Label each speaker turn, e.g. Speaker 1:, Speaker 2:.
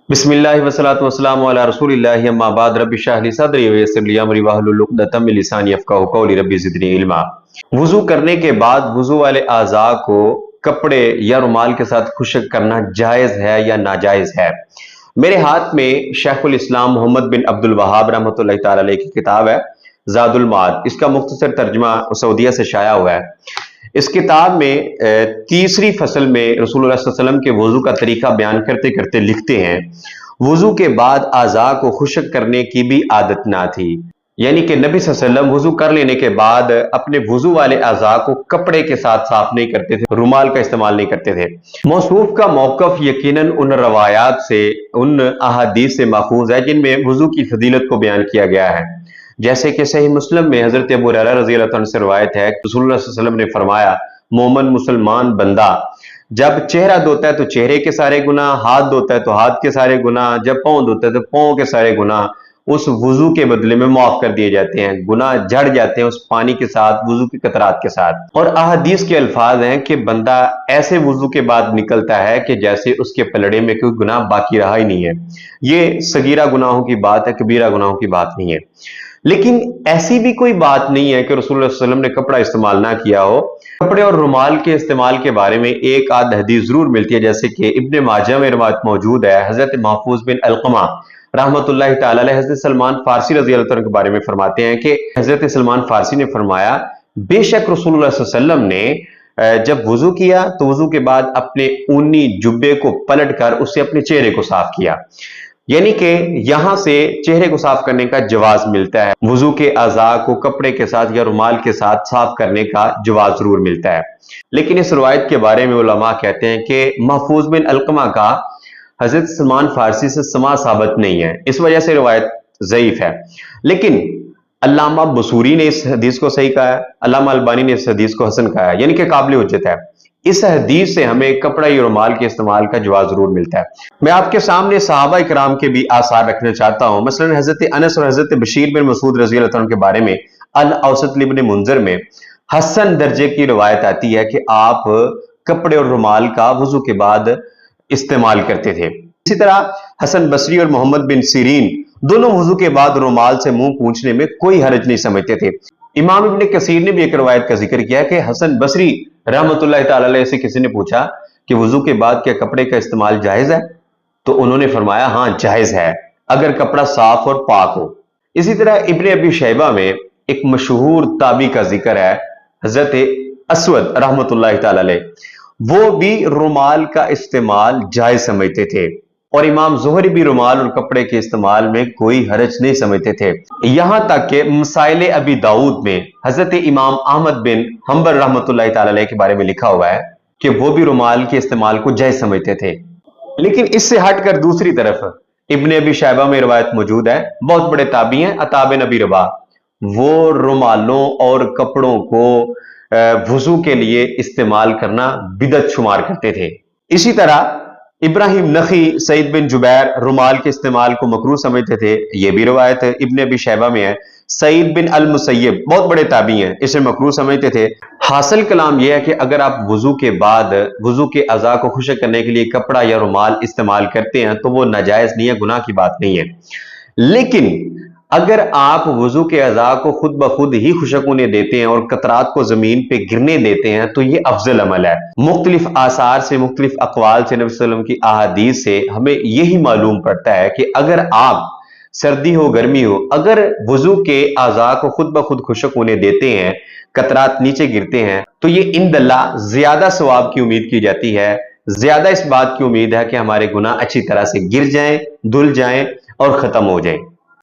Speaker 1: बिस्मिल्लाहि वस्सलातु वस्सलामु अला रसूलिल्लाहि अम्मा बाद रब्बि इश्रह ली सदरी व यस्सिर ली अमरी वहलुल उक़दतम मिन लिसानी यफ़क़हू क़ौली रब्बि ज़िदनी इल्मा। वुज़ू करने के बाद वुज़ू वाले आज़ा को कपड़े या रुमाल के साथ खुश्क करना जायज़ है या नाजायज़ है? मेरे हाथ में शेखुल इस्लाम मोहम्मद बिन अब्दुल वहाब रहमतुल्लाहि तआला अलैह की किताब है ज़ादुल माद। इसका मुख्तसर तर्जुमा सऊदीया से शाया हुआ है। इस किताब में तीसरी फसल में रसूलुल्लाह सल्लल्लाहु अलैहि वसल्लम के वुज़ू का तरीका बयान करते करते लिखते हैं, वुज़ू के बाद आज़ा को खुश्क करने की भी आदत ना थी। यानी कि नबी सल्लल्लाहु अलैहि वसल्लम वुज़ू कर लेने के बाद अपने वुज़ू वाले आज़ा को कपड़े के साथ साफ नहीं करते थे, रुमाल का इस्तेमाल नहीं करते थे। मौसूफ का मौक़िफ़ यकीनन उन रवायात से, उन अहादीस से माखूज़ है जिनमें वुज़ू की फजीलत को बयान किया गया है। जैसे कि सही मुस्लिम में हजरत अबू हुरैरा रज़ी अल्लाह अन्हु से रवायत है, रसूलुल्लाह सल्लल्लाहु अलैहि वसल्लम ने फरमाया, मोमन मुसलमान बंदा जब चेहरा धोता है तो चेहरे के सारे गुनाह, हाथ धोता है तो हाथ के सारे गुनाह, जब पाँव धोता है तो पाँव के सारे गुनाह उस वुजू के बदले में माफ कर दिए जाते हैं। गुनाह झड़ जाते हैं उस पानी के साथ, वुजू की कतरात के साथ। और अहादीस के अल्फाज हैं कि बंदा ऐसे वुजू के बाद निकलता है कि जैसे उसके पलड़े में कोई गुनाह बाकी रहा ही नहीं है। ये सगीरा गुनाहों की बात है, कबीरा गुनाहों की बात नहीं है। लेकिन ऐसी भी कोई बात नहीं है कि रसूलुल्लाह सल्लल्लाहु अलैहि वसल्लम ने कपड़ा इस्तेमाल ना किया हो। कपड़े और रुमाल के इस्तेमाल के बारे में एक आध हदीस जरूर मिलती है, जैसे कि इब्ने माजा में रिवायत मौजूद है। हजरत महफूज बिन अलकमा रहमतुल्लाहि तआला अलैह हजरत सलमान फारसी रजी अल्लाह के बारे में फरमाते हैं कि हजरत सलमान फारसी ने फरमाया, बेशक रसूलुल्लाह सल्लल्लाहु अलैहि वसल्लम ने जब वुजू किया तो वुजू के बाद अपने ऊनी जुब्बे को पलट कर उससे अपने चेहरे को साफ किया। यानी कि यहां से चेहरे को साफ करने का जवाज मिलता है। वुजू के अज़ा को कपड़े के साथ या रुमाल के साथ साफ करने का जवाज जरूर मिलता है। लेकिन इस रवायत के बारे में उलमा कहते हैं कि महफूज बिन अलकमा का हजरत सलमान फारसी से समा साबित नहीं है, इस वजह से रवायत ज़ईफ है। लेकिन अल्लामा बसूरी ने इस हदीस को सही कहा है, अल्लामा अलबानी ने इस हदीस को हसन कहा है, यानी कि काबिल हुज्जत है। इस हदीस से हमें कपड़ा या रुमाल के इस्तेमाल का जवाब जरूर मिलता है। मैं आपके सामने सहाबा इकराम के भी आसार रखना चाहता हूं। मसलन हजरत अनस और हजरत बशीर बिन मसूद रज़ी अल्लाह अन्हु के बारे में अल औसत इब्न मुंज़र में हसन दर्जे की रवायत आती है कि आप कपड़े और रुमाल का वुजू के बाद इस्तेमाल करते थे। इसी तरह हसन बसरी और मोहम्मद बिन सीरीन दोनों वुजू के बाद रुमाल से मुंह पूंछने में कोई हरज नहीं समझते थे। इमाम इब्ने कसीर ने भी एक रवायत का जिक्र किया कि हसन बसरी रहमतुल्लाहि तआला अलैह से किसी ने पूछा कि वुजू के बाद क्या कपड़े का इस्तेमाल जायज है, तो उन्होंने फरमाया हाँ जायज है, अगर कपड़ा साफ और पाक हो। इसी तरह इब्ने अबी शैबा में एक मशहूर ताबी का जिक्र है, हजरत असवद रहमतुल्लाहि तआला अलैह, वो भी रुमाल का इस्तेमाल जायज समझते थे और इमाम ज़ुहरी भी रुमाल और कपड़े के इस्तेमाल में कोई हरज नहीं समझते थे। यहां तक कि मसाइल अबी दाऊद में हजरत इमाम अहमद बिन हम्बल रहमतुल्लाहि तआला अलैह के बारे में लिखा हुआ है कि वो भी रुमाल के इस्तेमाल को जायज समझते थे। लेकिन इससे हटकर दूसरी तरफ इब्ने अबी शैबा में रिवायत मौजूद है, बहुत बड़े ताबी हैं अता बिन अबी रबाह, वो रुमालों और कपड़ों को वुजू के लिए इस्तेमाल करना बिदअत शुमार करते थे। इसी तरह इब्राहिम नखी सईद बिन जुबैर रुमाल के इस्तेमाल को मकरूह समझते थे, यह भी रवायत इब्ने अबी शैबा में है। सईद बिन अल मुसय्यब बहुत बड़े ताबी हैं, इसे मकरूह समझते थे। हासिल कलाम यह है कि अगर आप वुजू के बाद वुजू के अज़ा को खुश्क करने के लिए कपड़ा या रुमाल इस्तेमाल करते हैं तो वो नाजायज नहीं है, गुनाह की बात नहीं है। लेकिन अगर आप वुजू के अज़ा को खुद ब खुद ही खुश्क होने देते हैं और कतरात को जमीन पे गिरने देते हैं तो ये अफजल अमल है। मुख्तलिफ आसार से, मुख्तलिफ अक़वाल से, नबी सल्लल्लाहु अलैहि वसल्लम की अहादीस से हमें यही मालूम पड़ता है कि अगर आप सर्दी हो गर्मी हो, अगर वुजू के अज़ा को खुद ब खुद खुश्क होने देते हैं, कतरात नीचे गिरते हैं, तो ये इंदल्लाह ज्यादा सवाब की उम्मीद की जाती है। ज्यादा इस बात की उम्मीद है कि हमारे गुनाह अच्छी तरह से गिर जाएं, धुल जाएं और खत्म हो जाएं।